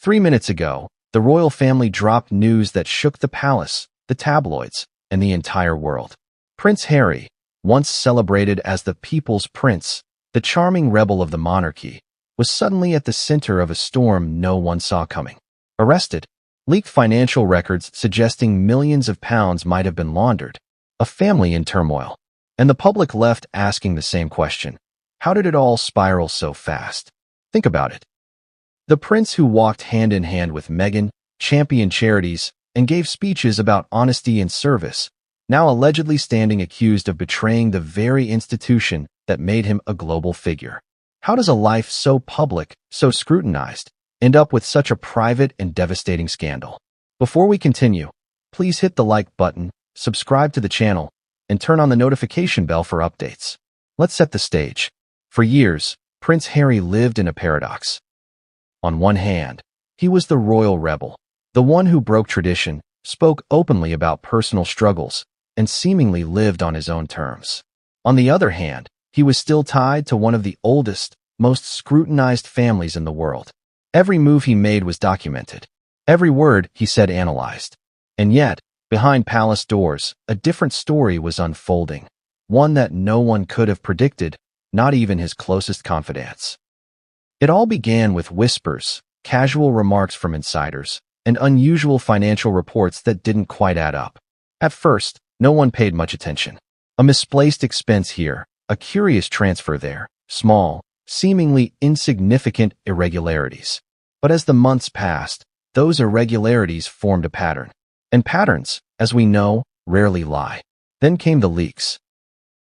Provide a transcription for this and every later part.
3 minutes ago, the royal family dropped news that shook the palace, the tabloids, and the entire world. Prince Harry, once celebrated as the people's prince, the charming rebel of the monarchy, was suddenly at the center of a storm no one saw coming. Arrested, leaked financial records suggesting millions of pounds might have been laundered, a family in turmoil, and the public left asking the same question. How did it all spiral so fast? Think about it. The prince who walked hand in hand with Meghan, championed charities, and gave speeches about honesty and service, now allegedly standing accused of betraying the very institution that made him a global figure. How does a life so public, so scrutinized, end up with such a private and devastating scandal? Before we continue, please hit the like button, subscribe to the channel, and turn on the notification bell for updates. Let's set the stage. For years, Prince Harry lived in a paradox. On one hand, he was the royal rebel, the one who broke tradition, spoke openly about personal struggles, and seemingly lived on his own terms. On the other hand, he was still tied to one of the oldest, most scrutinized families in the world. Every move he made was documented. Every word he said analyzed. And yet, behind palace doors, a different story was unfolding, one that no one could have predicted, not even his closest confidants. It all began with whispers, casual remarks from insiders, and unusual financial reports that didn't quite add up. At first, no one paid much attention. A misplaced expense here, a curious transfer there, small, seemingly insignificant irregularities. But as the months passed, those irregularities formed a pattern. And patterns, as we know, rarely lie. Then came the leaks.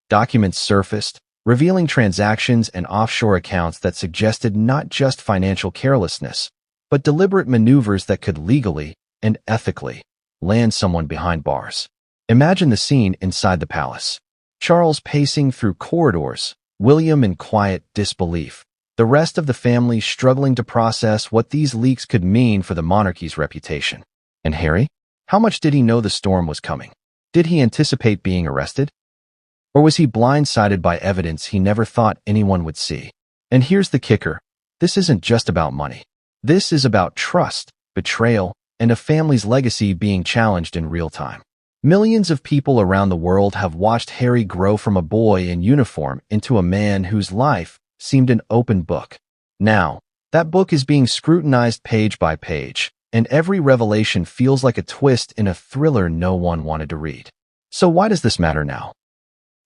Documents surfaced, revealing transactions and offshore accounts that suggested not just financial carelessness, but deliberate maneuvers that could legally and ethically land someone behind bars. Imagine the scene inside the palace. Charles pacing through corridors, William in quiet disbelief, the rest of the family struggling to process what these leaks could mean for the monarchy's reputation. And Harry? How much did he know the storm was coming? Did he anticipate being arrested? Or was he blindsided by evidence he never thought anyone would see? And here's the kicker. This isn't just about money. This is about trust, betrayal, and a family's legacy being challenged in real time. Millions of people around the world have watched Harry grow from a boy in uniform into a man whose life seemed an open book. Now, that book is being scrutinized page by page, and every revelation feels like a twist in a thriller no one wanted to read. So why does this matter now?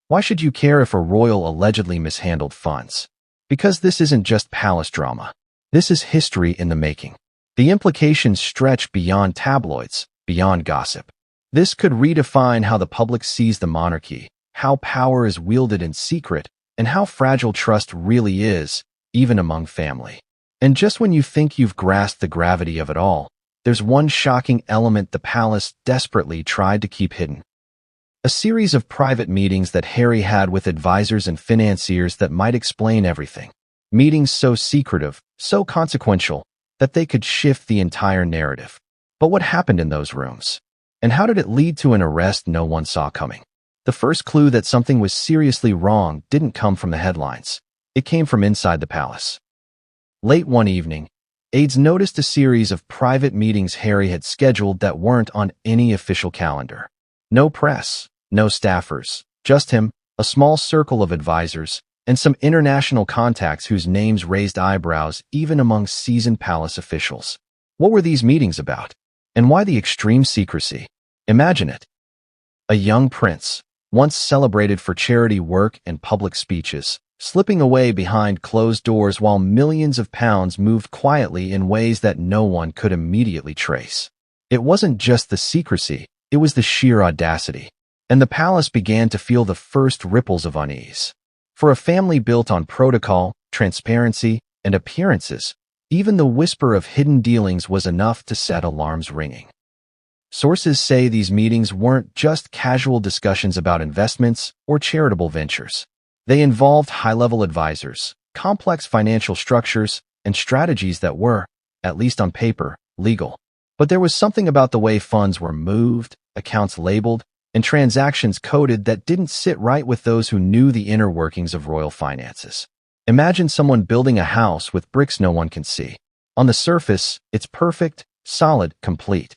Why should you care if a royal allegedly mishandled funds? Because this isn't just palace drama. This is history in the making. The implications stretch beyond tabloids, beyond gossip. This could redefine how the public sees the monarchy, how power is wielded in secret, and how fragile trust really is, even among family. And just when you think you've grasped the gravity of it all, there's one shocking element the palace desperately tried to keep hidden. A series of private meetings that Harry had with advisors and financiers that might explain everything. Meetings so secretive, so consequential, that they could shift the entire narrative. But what happened in those rooms? And how did it lead to an arrest no one saw coming? The first clue that something was seriously wrong didn't come from the headlines. It came from inside the palace. Late one evening, aides noticed a series of private meetings Harry had scheduled that weren't on any official calendar. No press, no staffers, just him, a small circle of advisors, and some international contacts whose names raised eyebrows even among seasoned palace officials. What were these meetings about? And why the extreme secrecy? Imagine it. A young prince, once celebrated for charity work and public speeches, slipping away behind closed doors while millions of pounds moved quietly in ways that no one could immediately trace. It wasn't just the secrecy, it was the sheer audacity. And the palace began to feel the first ripples of unease. For a family built on protocol, transparency, and appearances, even the whisper of hidden dealings was enough to set alarms ringing. Sources say these meetings weren't just casual discussions about investments or charitable ventures. They involved high-level advisors, complex financial structures, and strategies that were, at least on paper, legal. But there was something about the way funds were moved, accounts labeled, and transactions coded that didn't sit right with those who knew the inner workings of royal finances. Imagine someone building a house with bricks no one can see. On the surface, it's perfect, solid, complete.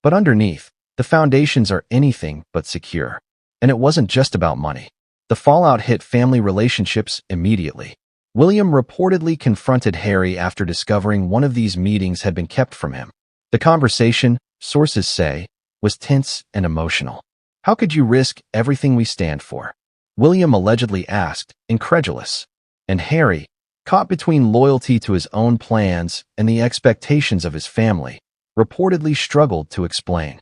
But underneath, the foundations are anything but secure. And it wasn't just about money. The fallout hit family relationships immediately. William reportedly confronted Harry after discovering one of these meetings had been kept from him. The conversation, sources say, was tense and emotional. "How could you risk everything we stand for?" William allegedly asked, incredulous. And Harry, caught between loyalty to his own plans and the expectations of his family, reportedly struggled to explain.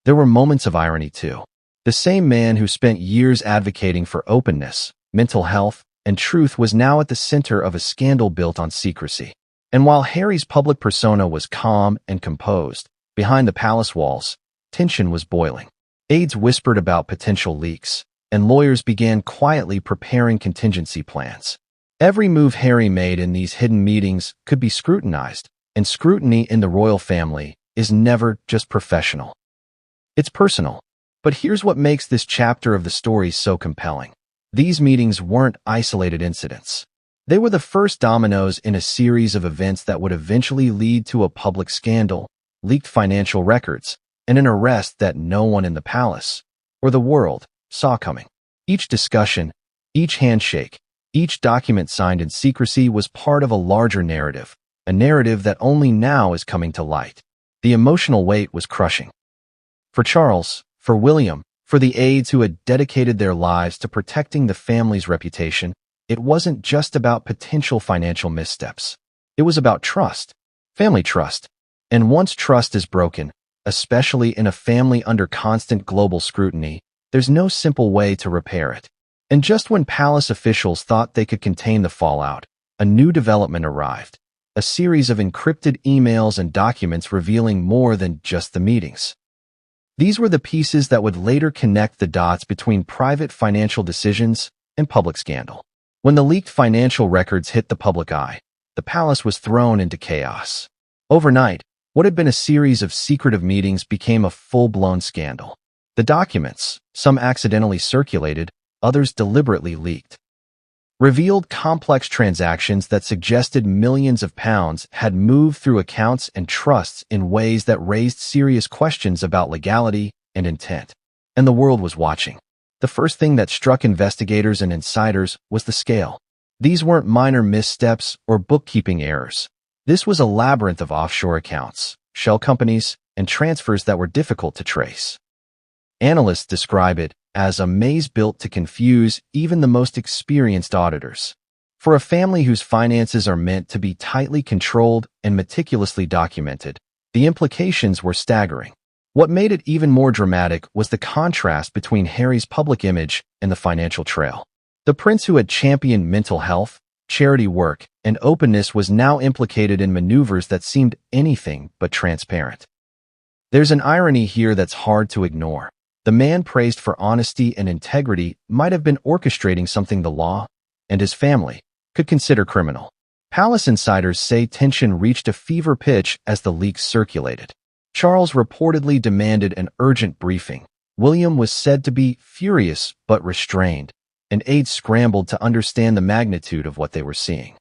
There were moments of irony too. The same man who spent years advocating for openness, mental health, and truth was now at the center of a scandal built on secrecy. And while Harry's public persona was calm and composed, behind the palace walls, tension was boiling. Aides whispered about potential leaks, and lawyers began quietly preparing contingency plans. Every move Harry made in these hidden meetings could be scrutinized, and scrutiny in the royal family is never just professional. It's personal. But here's what makes this chapter of the story so compelling. These meetings weren't isolated incidents. They were the first dominoes in a series of events that would eventually lead to a public scandal, leaked financial records, and an arrest that no one in the palace, or the world, saw coming. Each discussion, each handshake, each document signed in secrecy was part of a larger narrative, a narrative that only now is coming to light. The emotional weight was crushing. For Charles, for William, for the aides who had dedicated their lives to protecting the family's reputation, it wasn't just about potential financial missteps. It was about trust, family trust. And once trust is broken, especially in a family under constant global scrutiny, there's no simple way to repair it. And just when palace officials thought they could contain the fallout, a new development arrived. A series of encrypted emails and documents revealing more than just the meetings. These were the pieces that would later connect the dots between private financial decisions and public scandal. When the leaked financial records hit the public eye, the palace was thrown into chaos. Overnight, what had been a series of secretive meetings became a full-blown scandal. The documents, some accidentally circulated, others deliberately leaked, revealed complex transactions that suggested millions of pounds had moved through accounts and trusts in ways that raised serious questions about legality and intent. And the world was watching. The first thing that struck investigators and insiders was the scale. These weren't minor missteps or bookkeeping errors. This was a labyrinth of offshore accounts, shell companies, and transfers that were difficult to trace. Analysts describe it as a maze built to confuse even the most experienced auditors. For a family whose finances are meant to be tightly controlled and meticulously documented, the implications were staggering. What made it even more dramatic was the contrast between Harry's public image and the financial trail. The prince who had championed mental health, charity work, and openness was now implicated in maneuvers that seemed anything but transparent. There's an irony here that's hard to ignore. The man praised for honesty and integrity might have been orchestrating something the law, and his family, could consider criminal. Palace insiders say tension reached a fever pitch as the leaks circulated. Charles reportedly demanded an urgent briefing. William was said to be furious but restrained, and aides scrambled to understand the magnitude of what they were seeing.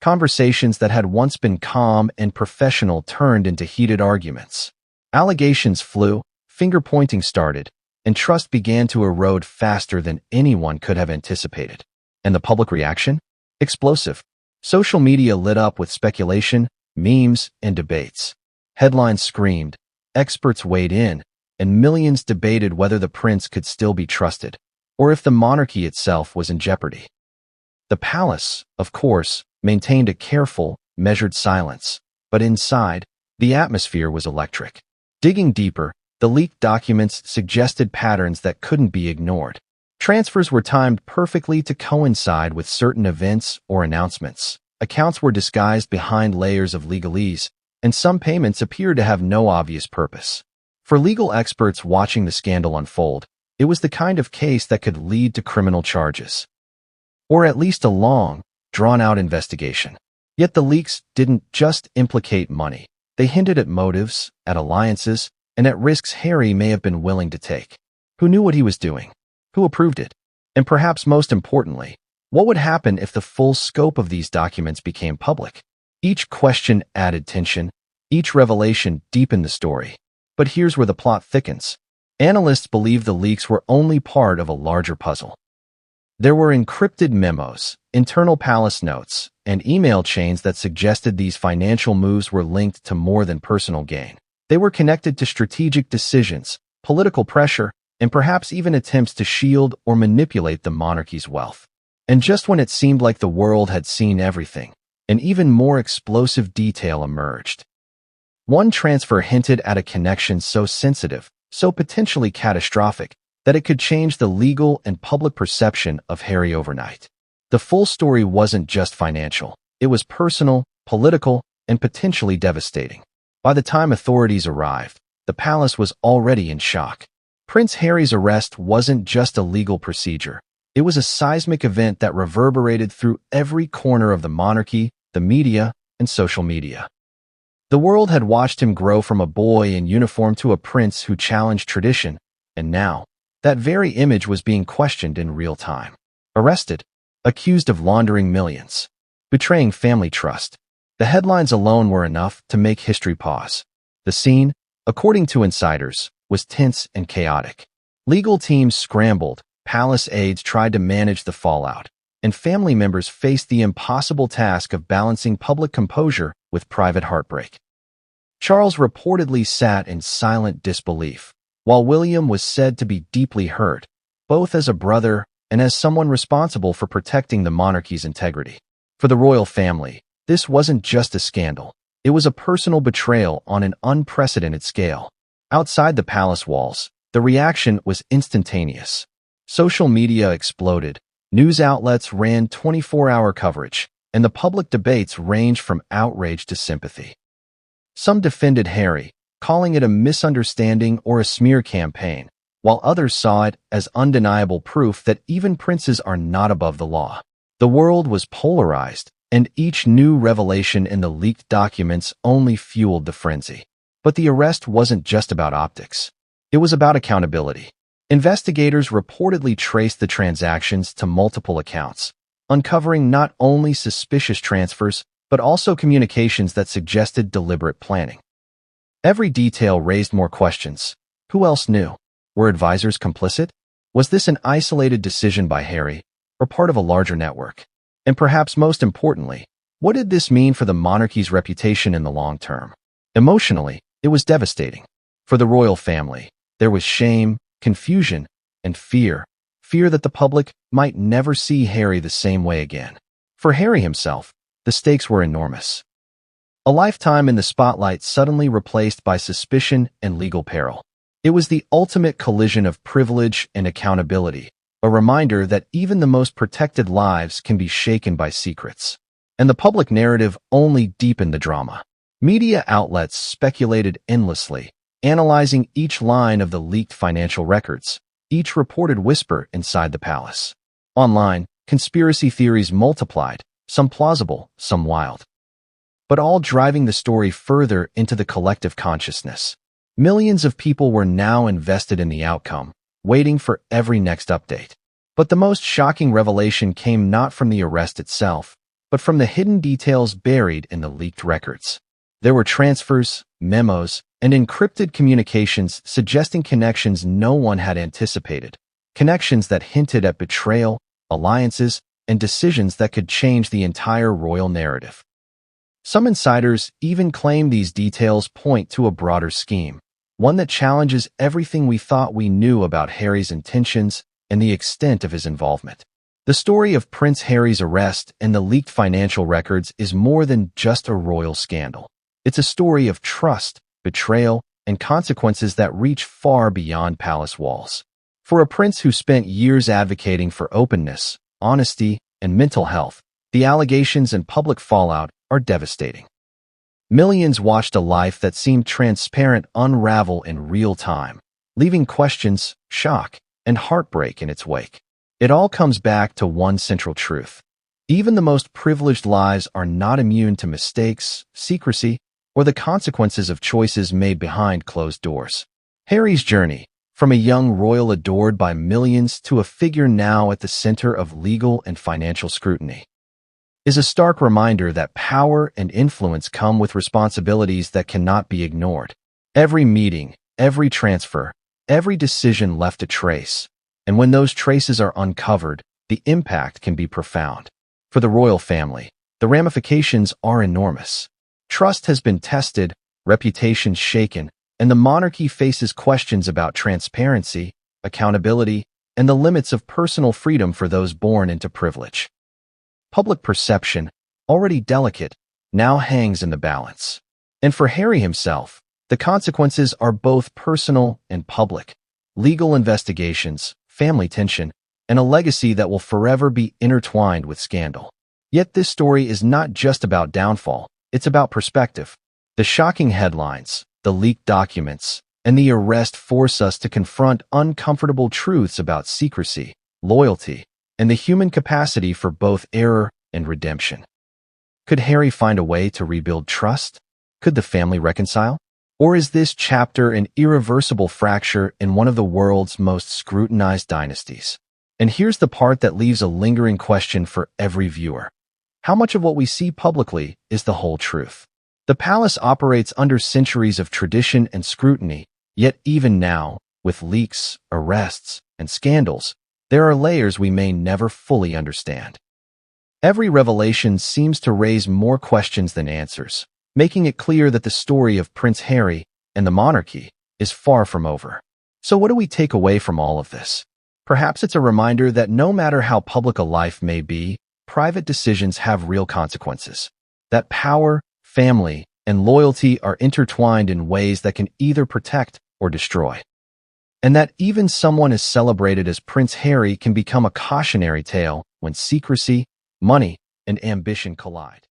Conversations that had once been calm and professional turned into heated arguments. Allegations flew, finger-pointing started, and trust began to erode faster than anyone could have anticipated. And the public reaction? Explosive. Social media lit up with speculation, memes, and debates. Headlines screamed, experts weighed in, and millions debated whether the prince could still be trusted, or if the monarchy itself was in jeopardy. The palace, of course, maintained a careful, measured silence, but inside, the atmosphere was electric. Digging deeper, the leaked documents suggested patterns that couldn't be ignored. Transfers were timed perfectly to coincide with certain events or announcements. Accounts were disguised behind layers of legalese, and some payments appeared to have no obvious purpose. For legal experts watching the scandal unfold, it was the kind of case that could lead to criminal charges, or at least a long, drawn-out investigation. Yet the leaks didn't just implicate money. They hinted at motives, at alliances, and at risks Harry may have been willing to take. Who knew what he was doing? Who approved it? And perhaps most importantly, what would happen if the full scope of these documents became public? Each question added tension, each revelation deepened the story. But here's where the plot thickens. Analysts believe the leaks were only part of a larger puzzle. There were encrypted memos, internal palace notes, and email chains that suggested these financial moves were linked to more than personal gain. They were connected to strategic decisions, political pressure, and perhaps even attempts to shield or manipulate the monarchy's wealth. And just when it seemed like the world had seen everything, an even more explosive detail emerged. One transfer hinted at a connection so sensitive, so potentially catastrophic, that it could change the legal and public perception of Harry overnight. The full story wasn't just financial. It was personal, political, and potentially devastating. By the time authorities arrived, the palace was already in shock. Prince Harry's arrest wasn't just a legal procedure. It was a seismic event that reverberated through every corner of the monarchy, the media, and social media. The world had watched him grow from a boy in uniform to a prince who challenged tradition, and now, that very image was being questioned in real time. Arrested, accused of laundering millions, betraying family trust. The headlines alone were enough to make history pause. The scene, according to insiders, was tense and chaotic. Legal teams scrambled, palace aides tried to manage the fallout, and family members faced the impossible task of balancing public composure with private heartbreak. Charles reportedly sat in silent disbelief, while William was said to be deeply hurt, both as a brother and as someone responsible for protecting the monarchy's integrity. For the royal family, this wasn't just a scandal. It was a personal betrayal on an unprecedented scale. Outside the palace walls, the reaction was instantaneous. Social media exploded, news outlets ran 24-hour coverage, and the public debates ranged from outrage to sympathy. Some defended Harry, calling it a misunderstanding or a smear campaign, while others saw it as undeniable proof that even princes are not above the law. The world was polarized, and each new revelation in the leaked documents only fueled the frenzy. But the arrest wasn't just about optics. It was about accountability. Investigators reportedly traced the transactions to multiple accounts, uncovering not only suspicious transfers, but also communications that suggested deliberate planning. Every detail raised more questions. Who else knew? Were advisors complicit? Was this an isolated decision by Harry, or part of a larger network? And perhaps most importantly, what did this mean for the monarchy's reputation in the long term? Emotionally, it was devastating. For the royal family, there was shame, confusion, and fear that the public might never see Harry the same way again. For Harry himself, the stakes were enormous. A lifetime in the spotlight suddenly replaced by suspicion and legal peril. It was the ultimate collision of privilege and accountability, a reminder that even the most protected lives can be shaken by secrets. And the public narrative only deepened the drama. Media outlets speculated endlessly, analyzing each line of the leaked financial records, each reported whisper inside the palace. Online, conspiracy theories multiplied, some plausible, some wild, but all driving the story further into the collective consciousness. Millions of people were now invested in the outcome, waiting for every next update. But the most shocking revelation came not from the arrest itself, but from the hidden details buried in the leaked records. There were transfers, memos, and encrypted communications suggesting connections no one had anticipated, connections that hinted at betrayal, alliances, and decisions that could change the entire royal narrative. Some insiders even claim these details point to a broader scheme, one that challenges everything we thought we knew about Harry's intentions and the extent of his involvement. The story of Prince Harry's arrest and the leaked financial records is more than just a royal scandal. It's a story of trust, betrayal, and consequences that reach far beyond palace walls. For a prince who spent years advocating for openness, honesty, and mental health, the allegations and public fallout are devastating. Millions watched a life that seemed transparent unravel in real time, leaving questions, shock, and heartbreak in its wake. It all comes back to one central truth. Even the most privileged lives are not immune to mistakes, secrecy, or the consequences of choices made behind closed doors. Harry's journey, from a young royal adored by millions to a figure now at the center of legal and financial scrutiny, is a stark reminder that power and influence come with responsibilities that cannot be ignored. Every meeting, every transfer, every decision left a trace, and when those traces are uncovered, the impact can be profound. For the royal family, the ramifications are enormous. Trust has been tested, reputation shaken, and the monarchy faces questions about transparency, accountability, and the limits of personal freedom for those born into privilege. Public perception, already delicate, now hangs in the balance. And for Harry himself, the consequences are both personal and public. Legal investigations, family tension, and a legacy that will forever be intertwined with scandal. Yet this story is not just about downfall, it's about perspective. The shocking headlines, the leaked documents, and the arrest force us to confront uncomfortable truths about secrecy, loyalty, and the human capacity for both error and redemption. Could Harry find a way to rebuild trust? Could the family reconcile? Or is this chapter an irreversible fracture in one of the world's most scrutinized dynasties? And here's the part that leaves a lingering question for every viewer. How much of what we see publicly is the whole truth? The palace operates under centuries of tradition and scrutiny, yet even now, with leaks, arrests, and scandals, there are layers we may never fully understand. Every revelation seems to raise more questions than answers, making it clear that the story of Prince Harry and the monarchy is far from over. So what do we take away from all of this? Perhaps it's a reminder that no matter how public a life may be, private decisions have real consequences. That power, family, and loyalty are intertwined in ways that can either protect or destroy. And that even someone as celebrated as Prince Harry can become a cautionary tale when secrecy, money, and ambition collide.